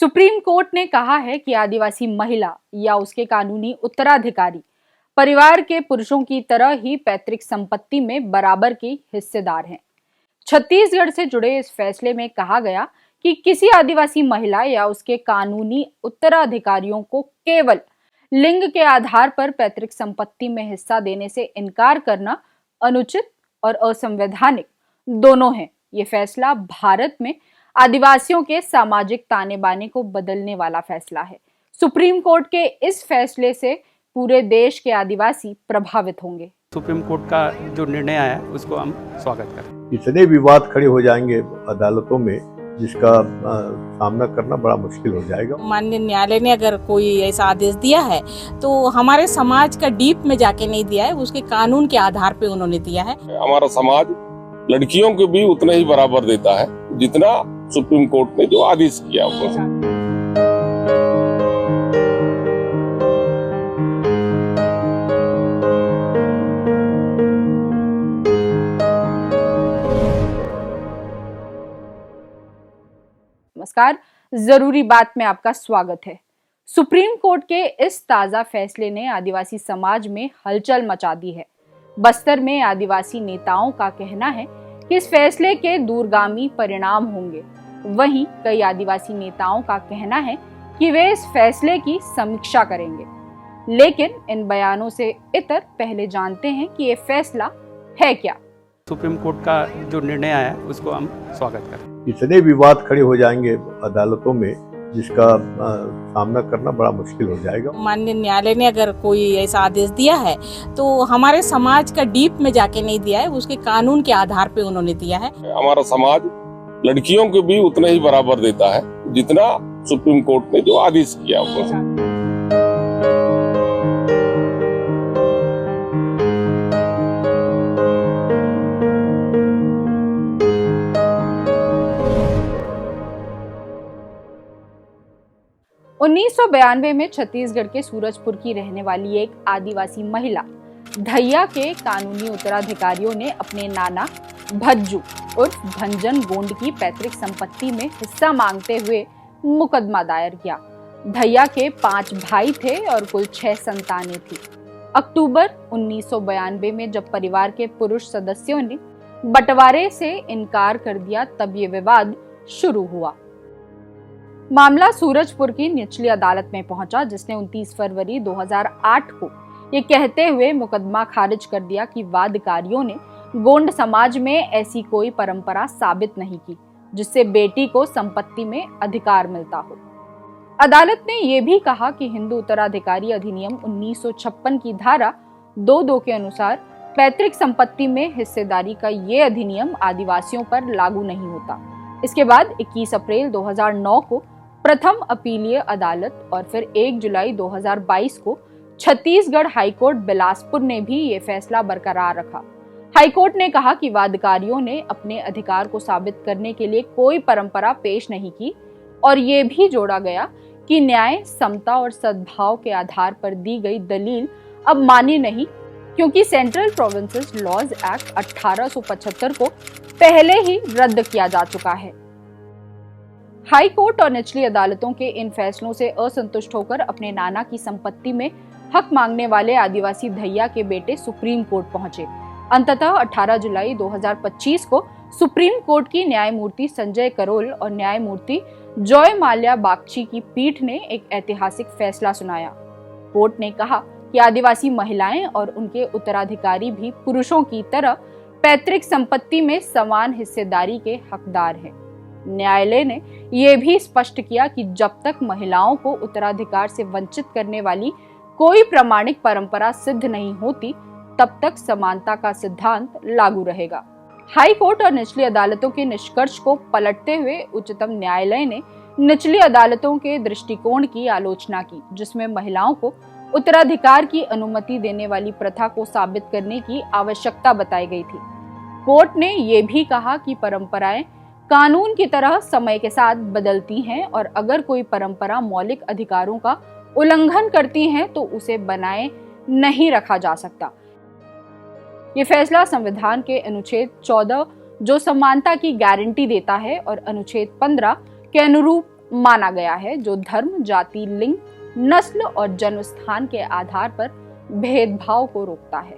Supreme court ने कहा है कि आदिवासी महिला या उसके कानूनी उत्तराधिकारी परिवार के पुरुषों की तरह ही पैतृक संपत्ति में बराबर की हिस्सेदार हैं। छत्तीसगढ़ से जुड़े इस फैसले में कहा गया कि किसी आदिवासी महिला या उसके कानूनी उत्तराधिकारियों को केवल लिंग के आधार पर पैतृक संपत्ति में हिस्सा देने से इनकार करना अनुचित और असंवैधानिक दोनों है। ये फैसला भारत में आदिवासियों के सामाजिक ताने बाने को बदलने वाला फैसला है। सुप्रीम कोर्ट के इस फैसले से पूरे देश के आदिवासी प्रभावित होंगे। सुप्रीम कोर्ट का जो निर्णय आया उसको हम स्वागत करें। इतने विवाद खड़े हो जाएंगे अदालतों में जिसका सामना करना बड़ा मुश्किल हो जाएगा। माननीय न्यायालय ने अगर कोई ऐसा आदेश दिया है तो हमारे समाज का डीप में जाके नहीं दिया है, उसके कानून के आधार पे उन्होंने दिया है। हमारा समाज लड़कियों को भी उतना ही बराबर देता है जितना सुप्रीम कोर्ट ने जो आदेश किया हुआ। नमस्कार, जरूरी बात में आपका स्वागत है। सुप्रीम कोर्ट के इस ताजा फैसले ने आदिवासी समाज में हलचल मचा दी है। बस्तर में आदिवासी नेताओं का कहना है कि इस फैसले के दूरगामी परिणाम होंगे। वहीं कई आदिवासी नेताओं का कहना है कि वे इस फैसले की समीक्षा करेंगे। लेकिन इन बयानों से इतर पहले जानते हैं कि ये फैसला है क्या। सुप्रीम कोर्ट का जो निर्णय आया उसको हम स्वागत करें। इतने विवाद खड़े हो जाएंगे अदालतों में जिसका सामना करना बड़ा मुश्किल हो जाएगा। माननीय न्यायालय ने अगर कोई ऐसा आदेश दिया है तो हमारे समाज का डीप में जाके नहीं दिया है, उसके कानून के आधार पे उन्होंने दिया है। हमारा समाज लड़कियों को भी उतना ही बराबर देता है जितना सुप्रीम कोर्ट ने जो आदेश किया हुआ। 1992 में छत्तीसगढ़ के सूरजपुर की रहने वाली एक आदिवासी महिला धैया के कानूनी उत्तराधिकारियों ने अपने नाना भज्जू उर्फ भंजन गोंड की पैतृक संपत्ति में हिस्सा मांगते हुए मुकदमा दायर किया। धैया के 5 भाई थे और कुल 6 संतानें थी। अक्टूबर 1992 में जब परिवार के पुरुष सदस्यों ने बंटवारे से इनकार कर दिया तब ये विवाद शुरू हुआ। मामला सूरजपुर की निचली अदालत में पहुंचा, जिसने 29 फरवरी 2008 को ये कहते हुए मुकदमा खारिज कर दिया कि वादकारियों ने गोंड समाज में ऐसी कोई परंपरा साबित नहीं की जिससे बेटी को संपत्ति में अधिकार मिलता हो। अदालत ने यह भी कहा कि हिंदू उत्तराधिकारी अधिनियम 1956 की धारा 2(2) के अनुसार पैतृक संपत्ति में हिस्सेदारी का ये अधिनियम आदिवासियों पर लागू नहीं होता। इसके बाद 21 अप्रैल 2009 को प्रथम अपीलीय अदालत और फिर 1 जुलाई 2022 को छत्तीसगढ़ हाईकोर्ट बिलासपुर ने भी ये फैसला बरकरार रखा। हाईकोर्ट ने कहा कि वादकारियों ने अपने अधिकार को साबित करने के लिए कोई परंपरा पेश नहीं की और ये भी जोड़ा गया कि न्याय, समता और सद्भाव के आधार पर दी गई दलील अब मान्य नहीं, क्योंकि सेंट्रल प्रोविंसेस लॉज एक्ट 1875 को पहले ही रद्द किया जा चुका है। हाई कोर्ट और निचली अदालतों के इन फैसलों से असंतुष्ट होकर अपने नाना की संपत्ति में हक मांगने वाले आदिवासी धैया के बेटे सुप्रीम कोर्ट पहुंचे। अंततः 18 जुलाई 2025 को सुप्रीम कोर्ट की न्यायमूर्ति संजय करोल और न्यायमूर्ति जॉय माल्या बागची की पीठ ने एक ऐतिहासिक फैसला सुनाया। कोर्ट ने कहा कि आदिवासी महिलाएं और उनके उत्तराधिकारी भी पुरुषों की तरह पैतृक संपत्ति में समान हिस्सेदारी के हकदार हैं। न्यायालय ने यह भी स्पष्ट किया कि जब तक महिलाओं को उत्तराधिकार से वंचित करने वाली कोई प्रामाणिक परंपरा सिद्ध नहीं होती, तब तक समानता का सिद्धांत लागू रहेगा। हाई कोर्ट और निचली अदालतों के निष्कर्ष को पलटते हुए उच्चतम न्यायालय ने निचली अदालतों के दृष्टिकोण की आलोचना की, जिसमें महिलाओं को उत्तराधिकार की अनुमति देने वाली प्रथा को साबित करने की आवश्यकता बताई गई थी। कोर्ट ने यह भी कहा कि परंपराएं कानून की तरह समय के साथ बदलती हैं और अगर कोई परंपरा मौलिक अधिकारों का उल्लंघन करती है तो उसे बनाए नहीं रखा जा सकता। ये फैसला संविधान के अनुच्छेद 14 जो समानता की गारंटी देता है और अनुच्छेद 15 के अनुरूप माना गया है, जो धर्म, जाति, लिंग, नस्ल और जन्म स्थान के आधार पर भेदभाव को रोकता है।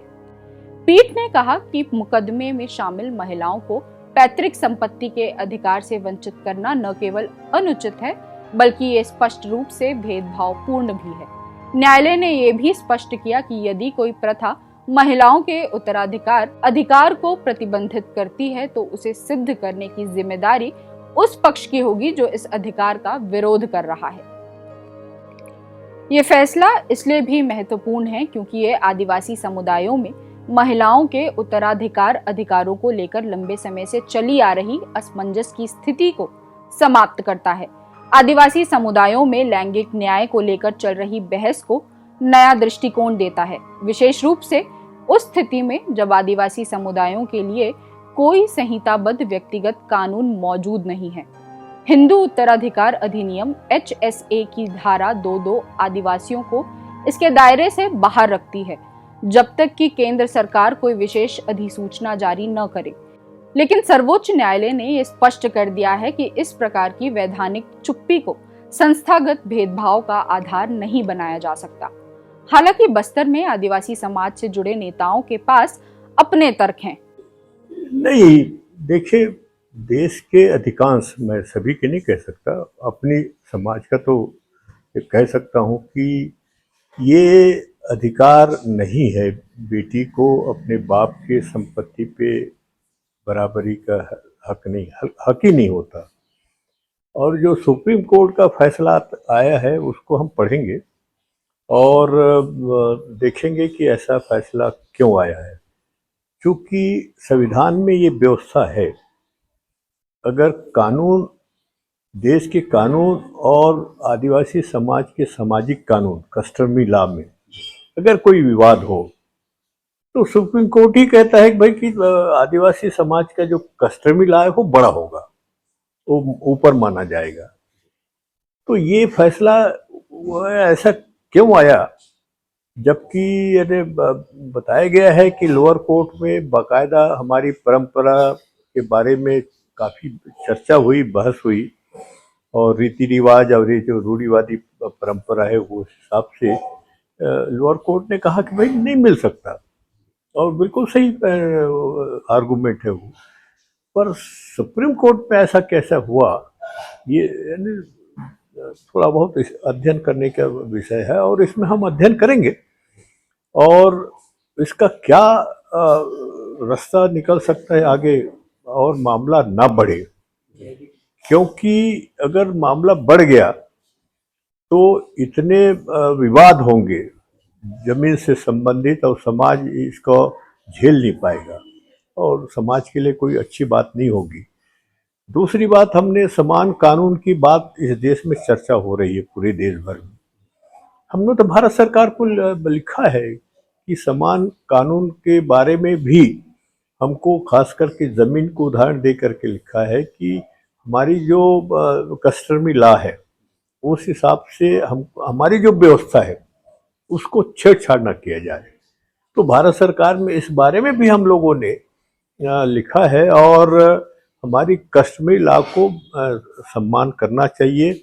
पीठ ने कहा कि मुकदमे में शामिल महिलाओं को पैतृक संपत्ति के अधिकार से वंचित करना न केवल अनुचित है, बल्कि ये स्पष्ट रूप से भेदभावपूर्ण भी है। न्यायालय ने यह भी स्पष्ट किया कि यदि कोई प्रथा महिलाओं के उत्तराधिकार अधिकार को प्रतिबंधित करती है तो उसे सिद्ध करने की जिम्मेदारी उस पक्ष की होगी जो इस अधिकार का विरोध कर रहा है। ये फैसला इसलिए भी महत्वपूर्ण है क्योंकि ये आदिवासी समुदायों में महिलाओं के उत्तराधिकार अधिकारों को लेकर लंबे समय से चली आ रही असमंजस की स्थिति को समाप्त करता है। आदिवासी समुदायों में लैंगिक न्याय को लेकर चल रही बहस को नया दृष्टिकोण देता है, विशेष रूप से उस स्थिति में जब आदिवासी समुदायों के लिए कोई संहिताबद्ध व्यक्तिगत कानून मौजूद नहीं है। हिंदू उत्तराधिकार अधिनियम HSA की धारा 22 आदिवासियों को इसके दायरे से बाहर रखती है जब तक कि केंद्र सरकार कोई विशेष अधिसूचना जारी न करे। लेकिन सर्वोच्च न्यायालय ने यह स्पष्ट कर दिया है कि इस प्रकार की वैधानिक चुप्पी को संस्थागत भेदभाव का आधार नहीं बनाया जा सकता। हालांकि बस्तर में आदिवासी समाज से जुड़े नेताओं के पास अपने तर्क हैं। नहीं, देखिए, देश के अधिकांश, मैं सभी के नहीं कह सकता, अपनी समाज का तो कह सकता हूँ कि ये अधिकार नहीं है बेटी को अपने बाप के संपत्ति पे बराबरी का हक ही नहीं होता। और जो सुप्रीम कोर्ट का फैसला आया है उसको हम पढ़ेंगे और देखेंगे कि ऐसा फैसला क्यों आया है। क्योंकि संविधान में ये व्यवस्था है, अगर कानून, देश के कानून और आदिवासी समाज के सामाजिक कानून, कस्टमरी लॉ में अगर कोई विवाद हो तो सुप्रीम कोर्ट ही कहता है कि भाई कि आदिवासी समाज का जो कस्टमरी लॉ है वो बड़ा होगा, वो ऊपर माना जाएगा। तो ये फैसला ऐसा क्यों आया, जबकि बताया गया है कि लोअर कोर्ट में बाकायदा हमारी परंपरा के बारे में काफ़ी चर्चा हुई, बहस हुई, और रीति रिवाज और ये जो रूढ़िवादी परंपरा है वो हिसाब से लोअर कोर्ट ने कहा कि भाई नहीं मिल सकता, और बिल्कुल सही आर्गुमेंट है वो। पर सुप्रीम कोर्ट में ऐसा कैसा हुआ, ये थोड़ा बहुत अध्ययन करने का विषय है, और इसमें हम अध्ययन करेंगे और इसका क्या रास्ता निकल सकता है आगे, और मामला ना बढ़े। क्योंकि अगर मामला बढ़ गया तो इतने विवाद होंगे जमीन से संबंधित, और समाज इसको झेल नहीं पाएगा और समाज के लिए कोई अच्छी बात नहीं होगी। दूसरी बात, हमने समान कानून की बात इस देश में चर्चा हो रही है पूरे देश भर में। हमने तो भारत सरकार को लिखा है कि समान कानून के बारे में भी हमको खास करके ज़मीन को उदाहरण दे करके लिखा है कि हमारी जो कस्टमरी लॉ है उस हिसाब से हमारी जो व्यवस्था है उसको छेड़छाड़ न किया जाए। तो भारत सरकार में इस बारे में भी हम लोगों ने लिखा है, और हमारी कस्टमरी लॉ को सम्मान करना चाहिए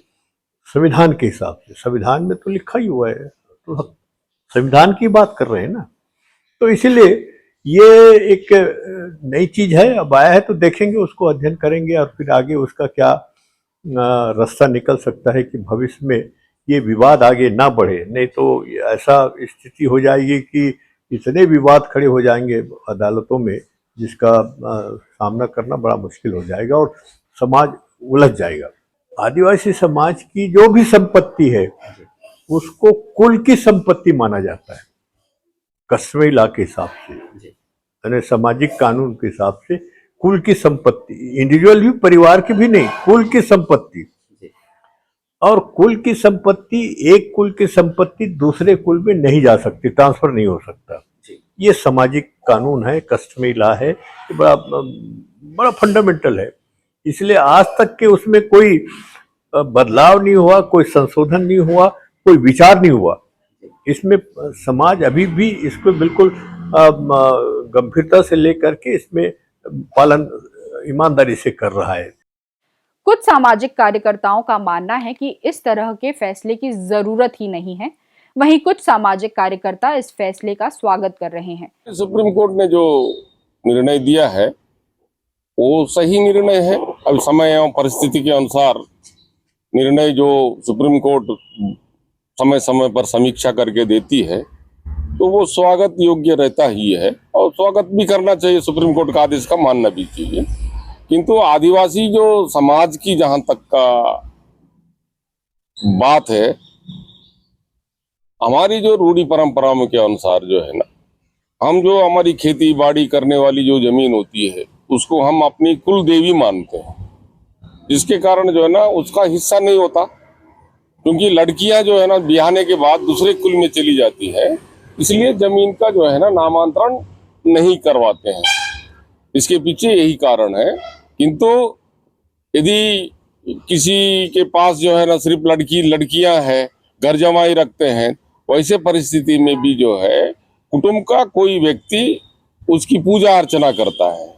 संविधान के हिसाब से। संविधान में तो लिखा ही हुआ है, तो संविधान की बात कर रहे हैं ना। तो इसीलिए ये एक नई चीज़ है, अब आया है तो देखेंगे, उसको अध्ययन करेंगे और फिर आगे उसका क्या रास्ता निकल सकता है कि भविष्य में ये विवाद आगे ना बढ़े। नहीं तो ऐसा स्थिति हो जाएगी कि इतने विवाद खड़े हो जाएंगे अदालतों में जिसका सामना करना बड़ा मुश्किल हो जाएगा और समाज उलझ जाएगा। आदिवासी समाज की जो भी संपत्ति है उसको कुल की संपत्ति माना जाता है कस्टमरी लॉ के हिसाब से, यानी सामाजिक कानून के हिसाब से कुल की संपत्ति, इंडिविजुअल भी, परिवार की भी नहीं, कुल की संपत्ति। और कुल की संपत्ति, एक कुल की संपत्ति दूसरे कुल में नहीं जा सकती, ट्रांसफर नहीं हो सकता। ये सामाजिक कानून है, कस्टमरी लॉ है, ये बड़ा फंडामेंटल है। इसलिए आज तक के उसमें कोई बदलाव नहीं हुआ, कोई संशोधन नहीं हुआ, कोई विचार नहीं हुआ। इसमें समाज अभी भी इसको बिल्कुल गंभीरता से लेकर के इसमें पालन ईमानदारी से कर रहा है। कुछ सामाजिक कार्यकर्ताओं का मानना है कि इस तरह के फैसले की जरूरत ही नहीं है। वहीं कुछ सामाजिक कार्यकर्ता इस फैसले का स्वागत कर रहे हैं। सुप्रीम कोर्ट ने जो निर्णय दिया है वो सही निर्णय है। अब समय एवं परिस्थिति के अनुसार निर्णय जो सुप्रीम कोर्ट समय समय पर समीक्षा करके देती है तो वो स्वागत योग्य रहता ही है और स्वागत भी करना चाहिए। सुप्रीम कोर्ट का आदेश का मानना भी चाहिए। किंतु आदिवासी जो समाज की जहां तक का बात है, हमारी जो रूढ़ी परंपराओं के अनुसार जो है ना, हम जो हमारी खेती बाड़ी करने वाली जो जमीन होती है उसको हम अपनी कुल देवी मानते हैं, जिसके कारण जो है ना उसका हिस्सा नहीं होता। क्योंकि लड़कियां जो है ना ब्याहने के बाद दूसरे कुल में चली जाती है, इसलिए जमीन का जो है ना नामांतरण नहीं करवाते हैं। इसके पीछे यही कारण है। किंतु यदि किसी के पास जो है ना सिर्फ लड़कियां हैं, घर जमाई रखते हैं, वैसे परिस्थिति में भी जो है कुटुंब का कोई व्यक्ति उसकी पूजा अर्चना करता है।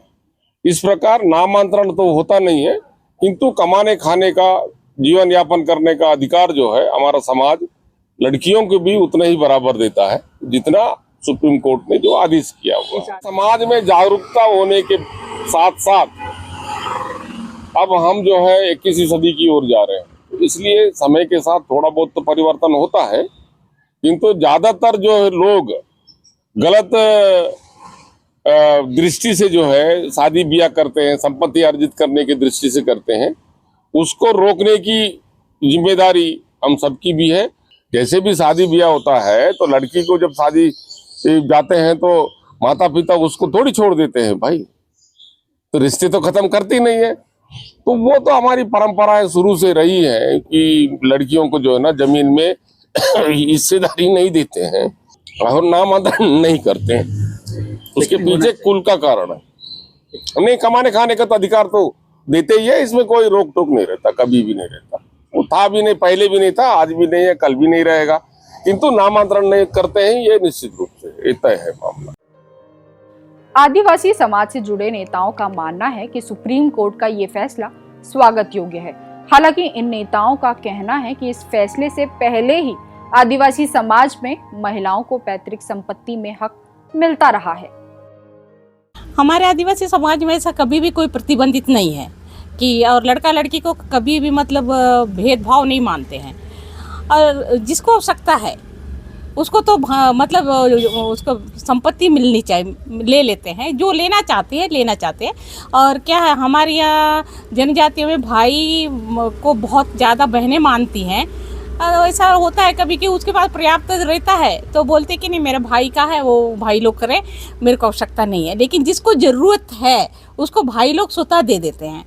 इस प्रकार नामांतरण तो होता नहीं है, किंतु कमाने खाने का, जीवन यापन करने का अधिकार जो है हमारा समाज लड़कियों को भी उतना ही बराबर देता है जितना सुप्रीम कोर्ट ने जो आदेश किया हुआ। समाज में जागरूकता होने के साथ साथ अब हम जो है 21वीं सदी की ओर जा रहे हैं, इसलिए समय के साथ थोड़ा बहुत तो परिवर्तन होता है। किंतु ज्यादातर जो लोग गलत दृष्टि से जो है शादी ब्याह करते हैं, संपत्ति अर्जित करने की दृष्टि से करते हैं, उसको रोकने की जिम्मेदारी हम सबकी भी है। जैसे भी शादी ब्याह होता है तो लड़की को जब शादी जाते हैं तो माता पिता उसको थोड़ी छोड़ देते हैं भाई, तो रिश्ते तो खत्म करती नहीं है। तो वो तो हमारी परंपराएं शुरू से रही है कि लड़कियों को जो है ना जमीन में हिस्सेदारी नहीं देते हैं और नामांतरण नहीं करते हैं। उसके पीछे कुल का कारण है। नहीं, कमाने खाने का तो अधिकार तो देते ही है, इसमें कोई रोक टोक नहीं रहता, कभी भी नहीं रहता। वो था भी नहीं, पहले भी नहीं था, आज भी नहीं है, कल भी नहीं रहेगा। किंतु नामांतरण नहीं करते हैं, ये निश्चित रूप से तय है मामला। आदिवासी समाज से जुड़े नेताओं का मानना है कि सुप्रीम कोर्ट का ये फैसला स्वागत योग्य है। हालांकि इन नेताओं का कहना है कि इस फैसले से पहले ही आदिवासी समाज में महिलाओं को पैतृक संपत्ति में हक मिलता रहा है। हमारे आदिवासी समाज में ऐसा कभी भी कोई प्रतिबंधित नहीं है कि और लड़का लड़की को कभी भी मतलब भेदभाव नहीं मानते हैं। और जिसको आवश्यकता है उसको तो मतलब उसको संपत्ति मिलनी चाहिए, ले लेते हैं, जो लेना चाहते हैं। और क्या है, हमारे यहाँ जनजातियों में भाई को बहुत ज़्यादा बहनें मानती हैं। और ऐसा होता है कभी कि उसके पास पर्याप्त रहता है तो बोलते कि नहीं मेरा भाई का है, वो भाई लोग करें, मेरे को आवश्यकता नहीं है। लेकिन जिसको ज़रूरत है उसको भाई लोग स्वतः दे देते हैं।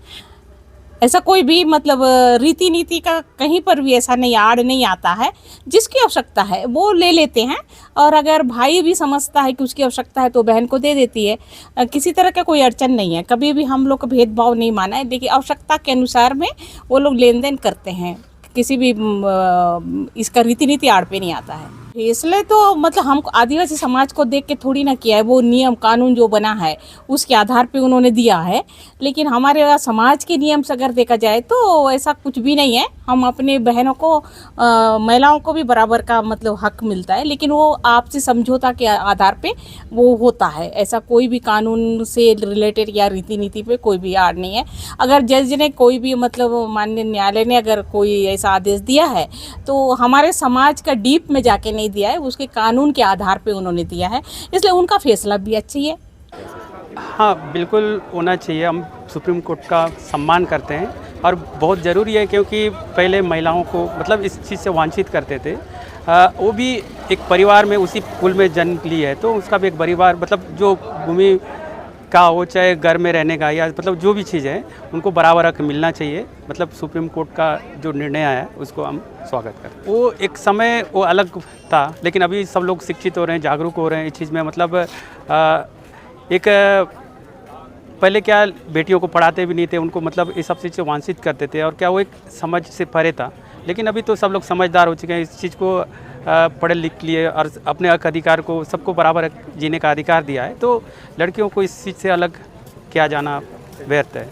ऐसा कोई भी मतलब रीति नीति का कहीं पर भी ऐसा नहीं आड़ नहीं आता है। जिसकी आवश्यकता है वो ले लेते हैं। और अगर भाई भी समझता है कि उसकी आवश्यकता है तो बहन को दे देती है। किसी तरह का कोई अड़चन नहीं है, कभी भी हम लोग का भेदभाव नहीं माना है। लेकिन आवश्यकता के अनुसार में वो लोग लेन देन करते हैं, किसी भी इसका रीति नीति आड़ पे नहीं आता है। फैसले तो मतलब हम आदिवासी समाज को देख के थोड़ी ना किया है, वो नियम कानून जो बना है उसके आधार पे उन्होंने दिया है। लेकिन हमारे समाज के नियम से अगर देखा जाए तो ऐसा कुछ भी नहीं है। हम अपने बहनों को महिलाओं को भी बराबर का मतलब हक मिलता है, लेकिन वो आपसी समझौता के आधार पे वो होता है। ऐसा कोई भी कानून से रिलेटेड या रीति नीति पे कोई भी आड़ नहीं है। अगर जज ने कोई भी मतलब माननीय न्यायालय ने अगर कोई ऐसा आदेश दिया है तो हमारे समाज का डीप में जाके नहीं दिया है, उसके कानून के आधार पे उन्होंने दिया है, इसलिए उनका फैसला भी अच्छा है। हाँ, बिल्कुल होना चाहिए। हम सुप्रीम कोर्ट का सम्मान करते हैं और बहुत ज़रूरी है, क्योंकि पहले महिलाओं को मतलब इस चीज़ से वंचित करते थे। वो भी एक परिवार में उसी कुल में जन्म ली है तो उसका भी एक परिवार मतलब जो भूमि का हो, चाहे घर में रहने का या मतलब जो भी चीज़ है, उनको बराबर हक मिलना चाहिए। मतलब सुप्रीम कोर्ट का जो निर्णय आया उसको हम स्वागत करते हैं। वो एक समय वो अलग था, लेकिन अभी सब लोग शिक्षित हो रहे हैं, जागरूक हो रहे हैं इस चीज़ में। मतलब एक पहले क्या बेटियों को पढ़ाते भी नहीं थे, उनको मतलब इस सब चीज़ से वंचित करते थे और क्या वो एक समझ से परे था। लेकिन अभी तो सब लोग समझदार हो चुके हैं, इस चीज़ को पढ़े लिख लिए और अपने हक अधिकार को सबको बराबर जीने का अधिकार दिया है। तो लड़कियों को इस चीज़ से अलग किया जाना व्यर्थ है।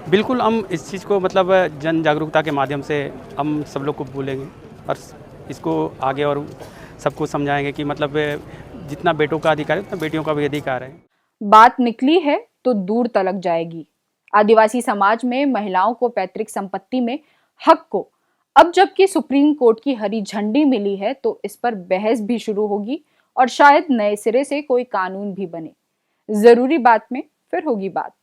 बिल्कुल हम इस चीज़ को मतलब जन जागरूकता के माध्यम से हम सब लोग को बोलेंगे और इसको आगे और सबको समझाएंगे कि मतलब जितना बेटों का अधिकार है उतना बेटियों का भी अधिकार है। बात निकली है तो दूर तलक जाएगी। आदिवासी समाज में महिलाओं को पैतृक संपत्ति में हक को अब जबकि सुप्रीम कोर्ट की हरी झंडी मिली है तो इस पर बहस भी शुरू होगी और शायद नए सिरे से कोई कानून भी बने। जरूरी बात में फिर होगी बात।